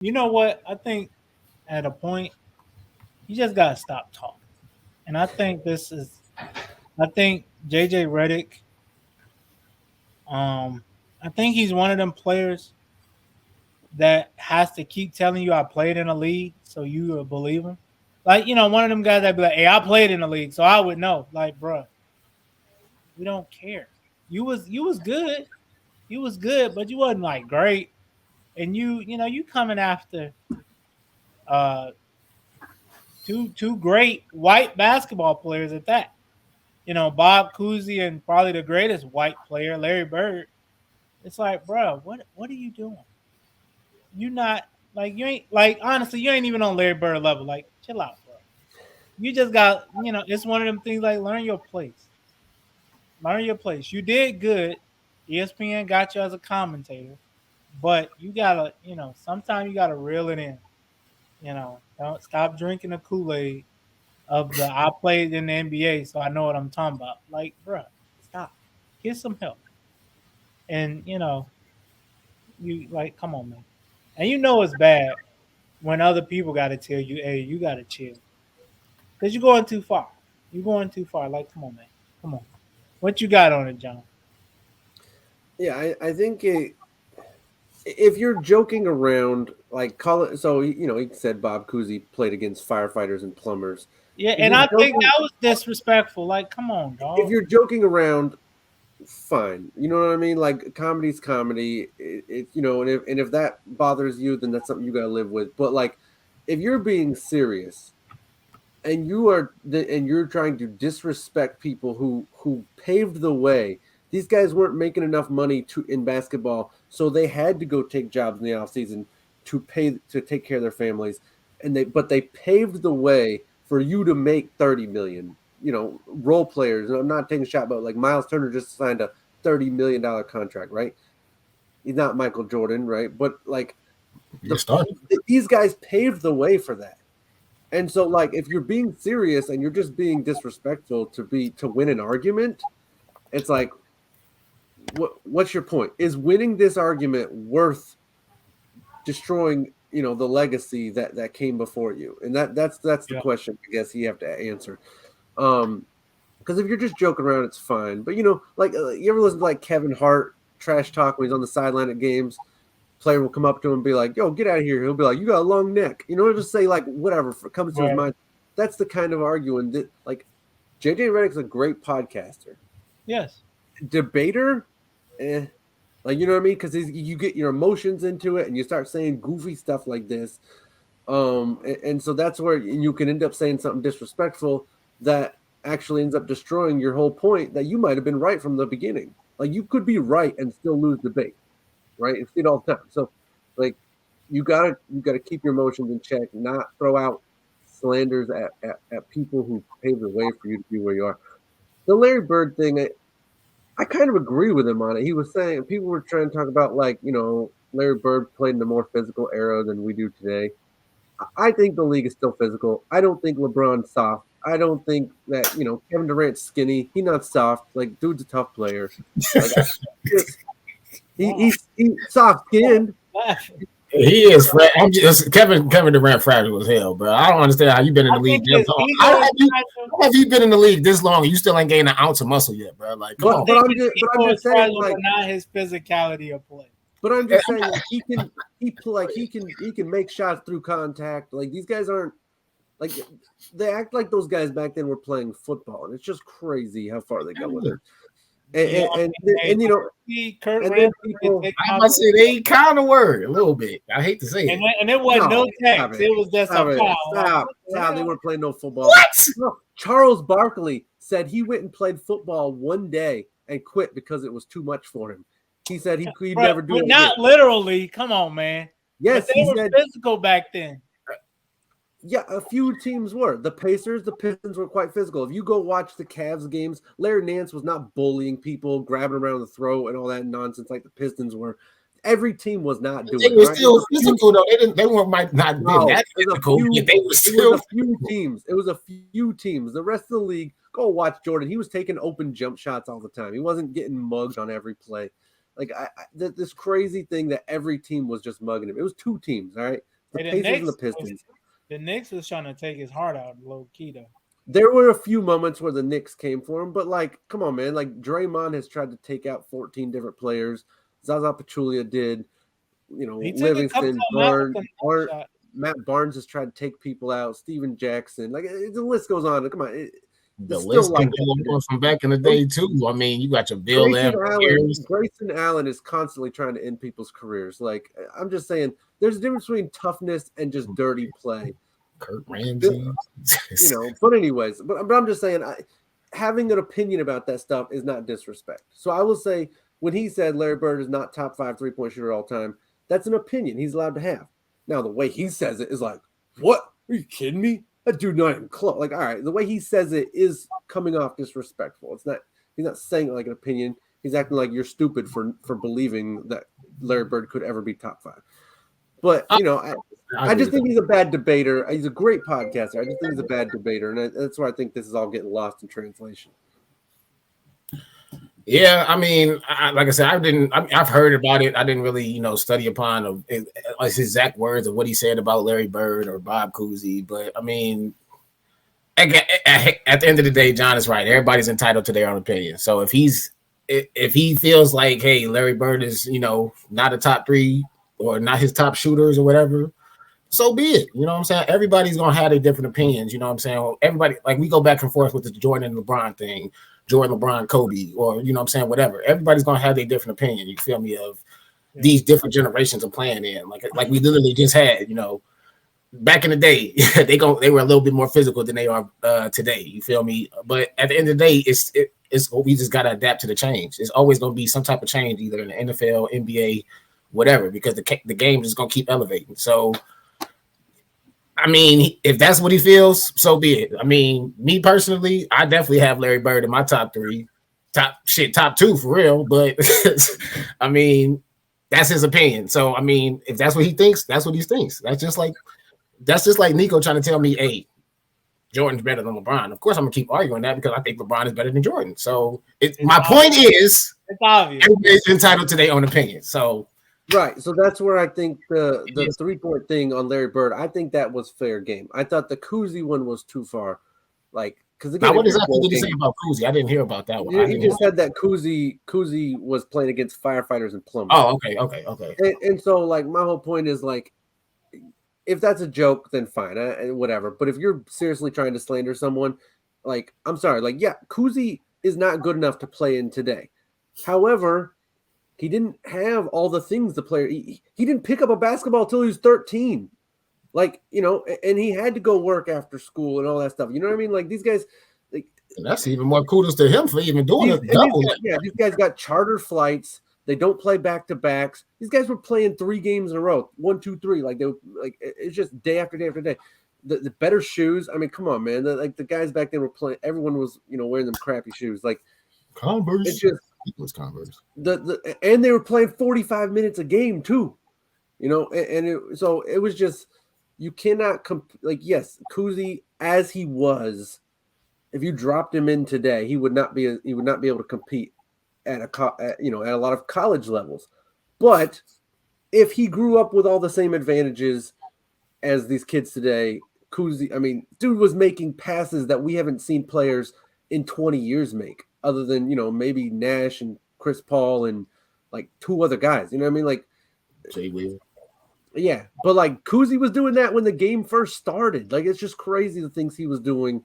You know what? I think at a point you just gotta stop talking. And I think this is I think JJ Redick, um, I think he's one of them players that has to keep telling you I played in a league so you will believe him. Like, one of them guys that be like, hey, I played in the league, so I would know. Like, bruh, we don't care. You was good. You was good, but you wasn't like great. And you coming after uh two great white basketball players at that. Bob Cousy and probably the greatest white player, Larry Bird. It's like, bro, what are you doing? You not like you ain't like honestly, you ain't even on Larry Bird level. Like, chill out, bro. You just got, it's one of them things like learn your place. Learn your place. You did good. ESPN got you as a commentator, but you gotta, sometimes you gotta reel it in. Don't stop drinking the Kool-Aid of the I played in the NBA, so I know what I'm talking about. Like, bro, stop. Get some help. And you like, come on, man. And it's bad when other people got to tell you, hey, you got to chill, because you're going too far. You're going too far. Like, come on, man. Come on. What you got on it, John? Yeah, I think if you're joking around, like call it. So he said Bob Cousy played against firefighters and plumbers. Yeah, If and you're I think joking, that was disrespectful. Like, come on, if dog. you're joking around, fine. You know what I mean? Like comedy's comedy. And if that bothers you, then that's something you got to live with. But like, if you're being serious and you're trying to disrespect people who paved the way. These guys weren't making enough money to in basketball, so they had to go take jobs in the offseason to take care of their families, but they paved the way for you to make 30 million. Role players, and I'm not taking a shot, but like Miles Turner just signed a $30 million contract, right? He's not Michael Jordan, right? But like You started. these guys paved the way for that. And so, like, if you're being serious and you're just being disrespectful to win an argument, it's like, what's your point? Is winning this argument worth destroying, the legacy that came before you? And that's the Yeah. question I guess you have to answer. Because if you're just joking around, it's fine. But like you ever listen to like Kevin Hart trash talk when he's on the sideline at games? Player will come up to him and be like, "Yo, get out of here." He'll be like, "You got a long neck." Just say like whatever comes to his Right. mind. That's the kind of arguing that like JJ Redick's a great podcaster, Yes. debater, like you know what I mean? Because you get your emotions into it and you start saying goofy stuff like this, and so that's where you can end up saying something disrespectful that actually ends up destroying your whole point that you might have been right from the beginning. Like you could be right and still lose debate, right? You see it all the time. So, like, you gotta keep your emotions in check, not throw out slanders at people who paved the way for you to be where you are. The Larry Bird thing, I kind of agree with him on it. He was saying people were trying to talk about like Larry Bird played in a more physical era than we do today. I think the league is still physical. I don't think LeBron's soft. I don't think that Kevin Durant's skinny. He's not soft. Like dude's a tough player. Like just Wow. he's soft skinned. Laughing. He is. I'm just Kevin Durant fragile as hell, bro. I don't understand how you been in I the league think this his long. ego is fragile. How have you been in the league this long and you still ain't gained an ounce of muscle yet, bro? Like, come I on. But think I'm his just but I'm ego just is saying fragile, like but not his physicality of play. but I'm just saying like he can make shots through contact. Like these guys aren't like they act like those guys back then were playing football, and it's just crazy how far they go with it. Yeah, And I and, mean, and, hey, and see Kurt and then Rambis been people taking I out must say they kind of were a little bit. I hate to say and it. it wasn't no no, stop tax. it, It was just a stop it, foul. Like, stop, what the stop. They hell? weren't playing no football. What? No, Charles Barkley said he went and played football one day and quit because it was too much for him. He said he'd Bro, never do but it again. not literally. Come on, man. But Yes, they he were said. physical back then. Yeah, a few teams were. The Pacers, the Pistons were quite physical. If you go watch the Cavs games, Larry Nance was not bullying people, grabbing around the throat, and all that nonsense like the Pistons were. Every team was not They doing it, were right? It was still a few physical though. They didn't. They were might not been no, that it was a physical, few. yet they were It was still a few physical. teams. It was a few teams. The rest of the league, go watch Jordan. He was taking open jump shots all the time. He wasn't getting mugged on every play. Like this crazy thing that every team was just mugging him. It was two teams, all right? The Hey, Pacers and the Pistons. The Knicks was trying to take his heart out, low key though. There were a few moments where the Knicks came for him, but like, come on, man. Like Draymond has tried to take out 14 different players. Zaza Pachulia did. You know, He took a couple Livingston, of them out with Matt Barnes has tried to take people out. Steven Jackson, like the list goes on. Come on, the it's list still can like go that. on from back in the day too. I mean, you got your Bill Grayson Allen is constantly trying to end people's careers. Like I'm just saying, there's a difference between toughness and just dirty play. Kurt Ramsey, you know. But anyways, but I'm just saying, having an opinion about that stuff is not disrespect. So I will say, when he said Larry Bird is not top 5 3-point shooter all time, that's an opinion he's allowed to have. Now the way he says it is like, what? Are you kidding me? That dude not even close. Like, all right, the way he says it is coming off disrespectful. It's not. He's not saying it like an opinion. He's acting like you're stupid for believing that Larry Bird could ever be top 5. But you know, I just think he's a bad debater. He's a great podcaster. I just think he's a bad debater, and that's why I think this is all getting lost in translation. Yeah, I mean, like I said, I've heard about it. I didn't really, study upon his exact words of what he said about Larry Bird or Bob Cousy. But I mean, at the end of the day, John is right. Everybody's entitled to their own opinion. So if he feels like, hey, Larry Bird is, not a top 3 or not his top shooters or whatever, so be it. You know what I'm saying? Everybody's gonna have their different opinions. You know what I'm saying? Everybody, like, we go back and forth with the Jordan and LeBron thing, Jordan, LeBron, Kobe, or you know what I'm saying, whatever. Everybody's gonna have their different opinion. You feel me? Of these different generations of playing in, like we literally just had. Back in the day, they were a little bit more physical than they are today. You feel me? But at the end of the day, it's we just gotta adapt to the change. It's always gonna be some type of change, either in the NFL, NBA, whatever, because the game is gonna keep elevating. So. I mean, if that's what he feels, so be it. I mean, me personally, I definitely have Larry Bird in my top 3, top 2 for real. But I mean, that's his opinion. So I mean, if that's what he thinks, that's what he thinks. That's just like Nico trying to tell me, hey, Jordan's better than LeBron. Of course, I'm gonna keep arguing that because I think LeBron is better than Jordan. So my point is, it's obvious. Everybody's entitled to their own opinion. So. Right, so that's where I think the 3-point thing on Larry Bird, I think that was fair game. I thought the Cousy one was too far, like because again, what exactly did he say about Cousy? I didn't hear about that one. He just said that Cousy was playing against firefighters and plumbers. Oh, okay. And so, like, my whole point is, like, if that's a joke, then fine, whatever. But if you're seriously trying to slander someone, like, I'm sorry, like, yeah, Cousy is not good enough to play in today. However, he didn't have all the things the player. He didn't pick up a basketball till he was 13. Like, and he had to go work after school and all that stuff. You know what I mean? Like, these guys. Like, and that's even more kudos to him for even doing it. These guys got charter flights. They don't play back-to-backs. These guys were playing 3 games in a row, 1, 2, 3. Like, it's just day after day after day. The better shoes. I mean, come on, man. The guys back then were playing. Everyone was, wearing them crappy shoes. Like, Converse. It's just. It was Converse. And they were playing 45 minutes a game too, so it was just, you cannot yes, Cousy as he was, if you dropped him in today, he would not be able to compete at a lot of college levels. But if he grew up with all the same advantages as these kids today, Cousy, I mean, dude was making passes that we haven't seen players in 20 years make. Other than, maybe Nash and Chris Paul and like 2 other guys, you know what I mean? Like Jay Will. Yeah, but like Cousy was doing that when the game first started. Like, it's just crazy the things he was doing,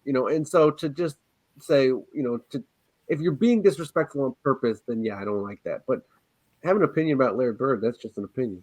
and so to just say, if you're being disrespectful on purpose, then yeah, I don't like that. But have an opinion about Larry Bird, that's just an opinion.